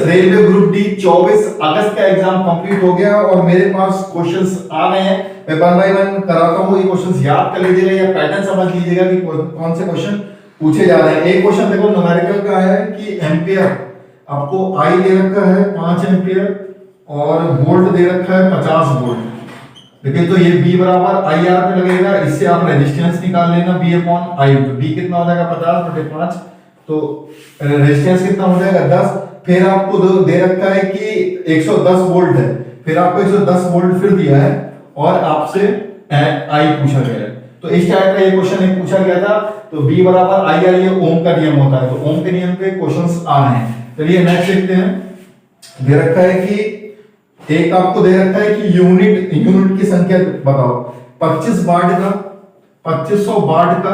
Railway group D 24 अगस्त का exam complete हो गया और मेरे पास क्वेश्चंस आ गए हैं। मैं वन बाय वन कराता हूँ, ये क्वेश्चंस याद कर लीजिएगा या पैटर्न समझ लीजिएगा कि कौन से क्वेश्चन पूछे जा रहे हैं। एक क्वेश्चन देखो न्यूमेरिकल का है कि एम्पियर, आपको आई दे रखा है 5 एम्पियर और वोल्ट दे रखा है 50 वोल्ट। देखिए तो ये B बराबर आई आर पे लगेगा, इससे आप रेजिस्टेंस निकाल लेना B अपॉन आई। तो B कितना हो जाएगा 50/5, तो रेजिस्टेंस कितना हो जाएगा 10। फिर आपको दे रखा है कि 110 वोल्ट है, फिर आपको 110 वोल्ट फिर दिया है और आपसे आई पूछा गया है। तो इस टाइप का ये क्वेश्चन एक पूछा गया था। तो B बराबर आई आर, ये ओम का नियम होता है, तो ओम के नियम पे क्वेश्चंस आ रहे हैं। चलिए नेक्स्ट देखते हैं। दे रखा है कि एक आपको दे रखा है कि यूनिट की संख्या बताओ। 25 वाट का 2500 वाट का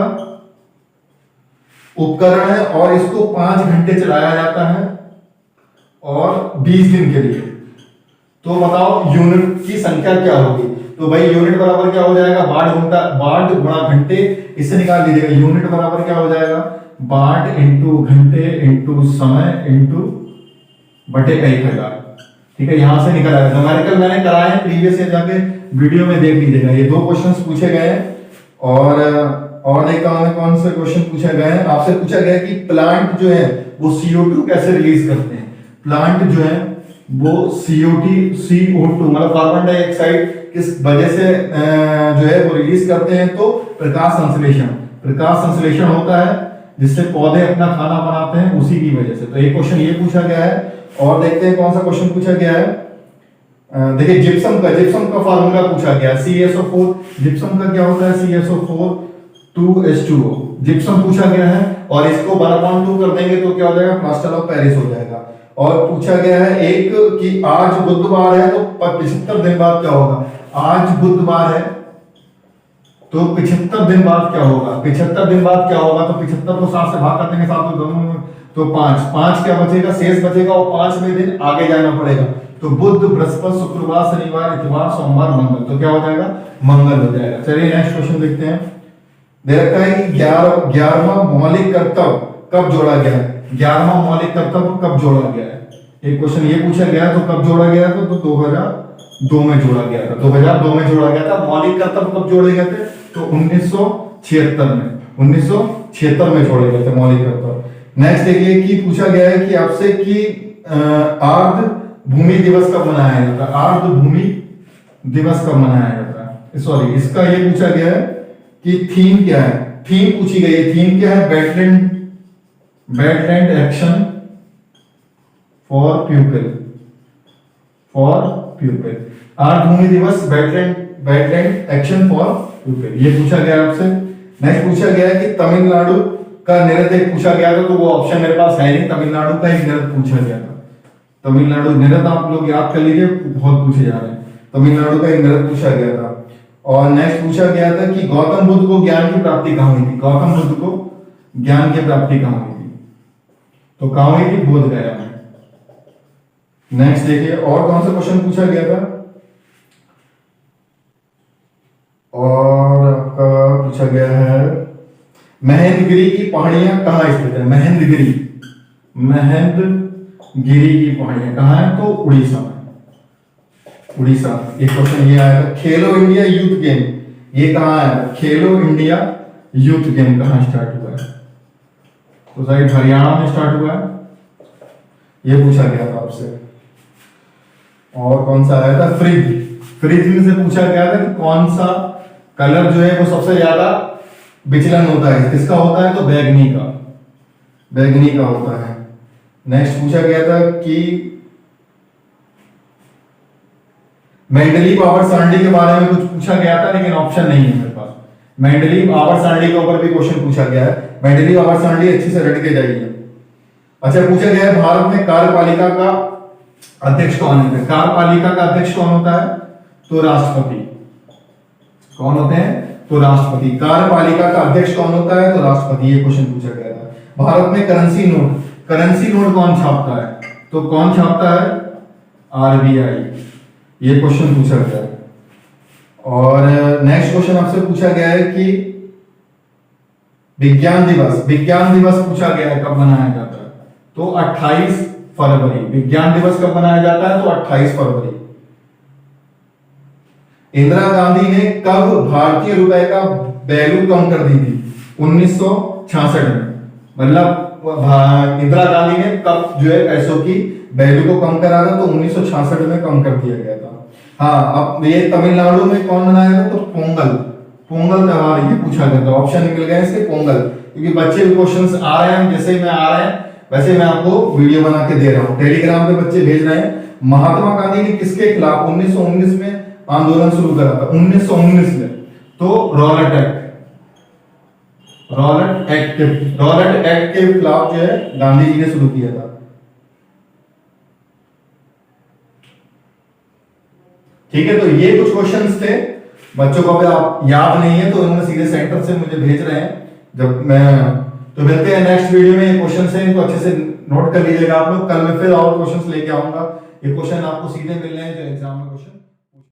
उपकरण है और इसको 5 घंटे चलाया जाता है और 20 दिन के लिए। तो बताओ यूनिट की संख्या क्या होगी। तो भाई यूनिट बराबर क्या हो जाएगा, वाट गुणा घंटे, इससे निकाल लीजिएगा। यूनिट बराबर क्या हो जाएगा, वाट इंटू घंटे इंटू समय इंटू बटे 1000। ठीक है, यहां से निकल आएगा। न्यूमेरिकल मैंने कराए हैं प्रीवियस ईयर, जाके वीडियो में देख लीजिएगा। ये 2 क्वेश्चंस पूछे गए हैं और देखा हमें कौन से क्वेश्चन पूछे गए हैं। आपसे पूछा गया कि प्लांट जो है वो CO2 कैसे रिलीज करते हैं। प्लांट जो है वो CO2 मतलब कार्बन डाइऑक्साइड किस वजह से जो है वो रिलीज करते हैं। तो प्रकाश संश्लेषण होता है जिससे पौधे अपना खाना बनाते हैं, उसी की वजह से। तो एक क्वेश्चन ये पूछा गया है। और देखते हैं कौन सा क्वेश्चन पूछा गया है। देखिए जिप्सम का फार्मूला पूछा गया है, CaSO4। जिप्सम का क्या होता है, CaSO4 2H2O। जिप्सम पूछा गया है और इसको 1/2 कर देंगे तो क्या हो जाएगा, प्लास्टर ऑफ पेरिस हो जाएगा। और पूछा गया है एक कि आज बुधवार है तो 75 दिन बाद क्या होगा। आज बुधवार है तो 75 दिन बाद क्या होगा, 75 दिन बाद क्या होगा। तो 75 को 7 से भाग कर देंगे, 7 दोनों, तो 5 क्या बचेगा, शेष बचेगा और 5वें दिन आगे जाना पड़ेगा। तो बुध, बृहस्पति, शुक्रवार, शनिवार, इतवार, सोमवार, मंगल। तो क्या हो जाएगा, मंगल हो जाएगा। चलिए नेक्स्ट क्वेश्चन देखते हैं। दे रखा है कि 11वां मौलिक कर्तव्य कब जोड़ा गया है। 11वां मौलिक कर्तव्य कब जोड़ा गया है, एक क्वेश्चन ये पूछा गया। तो कब जोड़ा गया था, तो 2002 में जोड़ा गया था। 2002 में जोड़ा गया था। मौलिक कर्तव्य कब जोड़े गए थे, तो 1976 में जोड़े गए थे मौलिक कर्तव्य। नेक्स्ट देखिए कि पूछा गया है कि आपसे कि आर्द्र भूमि दिवस कब मनाया जाता है। आर्द्र भूमि दिवस कब मनाया जाता है, सॉरी इसका ये पूछा गया है कि थीम क्या है। थीम पूछी गई है। थीम क्या है, वेटलैंड एक्शन फॉर प्यूपिल। आर्द्र भूमि दिवस, वेटलैंड एक्शन फॉर प्यूपिल, ये पूछा गया आपसे। नेक्स्ट पूछा गया है कि तमिलनाडु का नृत्य पूछा गया था। तो वो ऑप्शन मेरे पास है नहीं, तमिलनाडु का एक नृत्य पूछा गया था। तमिलनाडु नृत्य आप लोग याद कर लीजिए, बहुत पूछे जा रहे हैं। तमिलनाडु का एक नृत्य पूछा गया था। और नेक्स्ट पूछा गया था कि गौतम बुद्ध को ज्ञान की प्राप्ति कहाँ हुई थी। गौतम बुद्ध को ज्ञान की प्राप्ति कहाँ हुई थी, तो कहाँ हुई थी, बोध गया में। नेक्स्ट देखिए और कौन सा क्वेश्चन पूछा गया था। और आपका पूछा गया है महेंद्रगिरी की पहाड़ियां कहाँ स्थित है। महेंद्रगिरी की पहाड़ियां कहाँ है, तो उड़ीसा में। उड़ीसा। एक क्वेश्चन ये आया था, खेलो इंडिया यूथ गेम ये कहाँ है। खेलो इंडिया यूथ गेम कहाँ स्टार्ट हुआ है, तो शायद हरियाणा में स्टार्ट हुआ है, ये पूछा गया था आपसे। और कौन सा आया था, फ्रिज में से पूछा गया था कि कौन सा कलर जो है वो सबसे ज्यादा विचलन होता है, किसका होता है, तो बैगनी का होता है। नेक्स्ट पूछा गया था कि मेंडलीव आवर्त सारणी के बारे में कुछ पूछा गया था, लेकिन ऑप्शन नहीं है मेरे पास। मेंडलीव आवर्त सारणी के ऊपर भी क्वेश्चन पूछा गया है। मेंडलीव आवर्त सारणी अच्छी से रट के जाइए। अच्छा पूछा गया है भारत में कार्यपालिका का अध्यक्ष कौन है। कार्यपालिका का अध्यक्ष कौन होता है, तो राष्ट्रपति। कौन होते हैं, तो राष्ट्रपति। कार्यपालिका का अध्यक्ष कौन होता है, तो राष्ट्रपति। ये क्वेश्चन पूछा गया था। भारत में करेंसी नोट कौन छापता है, तो कौन छापता है, RBI। ये क्वेश्चन पूछा गया है। और नेक्स्ट क्वेश्चन आपसे पूछा गया है कि विज्ञान दिवस पूछा गया है कब मनाया जाता है, तो 28 फरवरी। विज्ञान दिवस कब मनाया जाता है? तो 28 फरवरी। इंदिरा गांधी ने कब भारतीय रुपए का वैल्यू कम कर दी थी? 1966 में। मतलब इंदिरा गांधी ने कब जो है पैसों की वैल्यू को कम करा था? तो 1966 में कम कर दिया गया था। हाँ, अब ये तमिलनाडु में कौन मनाया था? तो पोंगल। पोंगल त्योहार ये पूछा गया था, ऑप्शन मिल गए इसके पोंगल, क्योंकि बच्चे भी क्वेश्चंस आ रहे हैं, जैसे मैं आ रहे हैं वैसे मैं आपको वीडियो बना के दे रहा हूँ, टेलीग्राम पे बच्चे भेज रहे हैं। महात्मा गांधी ने किसके खिलाफ 1919 में आंदोलन शुरू करा था? 1919 में। तो रॉलेट एक्ट, रॉलेट एक्ट के खिलाफ जो है गांधी जी ने शुरू किया था। ठीक है, तो ये कुछ क्वेश्चंस थे बच्चों को, अगर आप याद नहीं है तो उन्होंने सीधे सेंटर से मुझे भेज रहे हैं जब मैं, तो मिलते हैं नेक्स्ट वीडियो में। ये क्वेश्चन है, इनको अच्छे से नोट कर लीजिएगा आप लोग। कल मैं फिर और क्वेश्चंस लेके आऊंगा। ये क्वेश्चन आपको सीधे मिल रहे हैं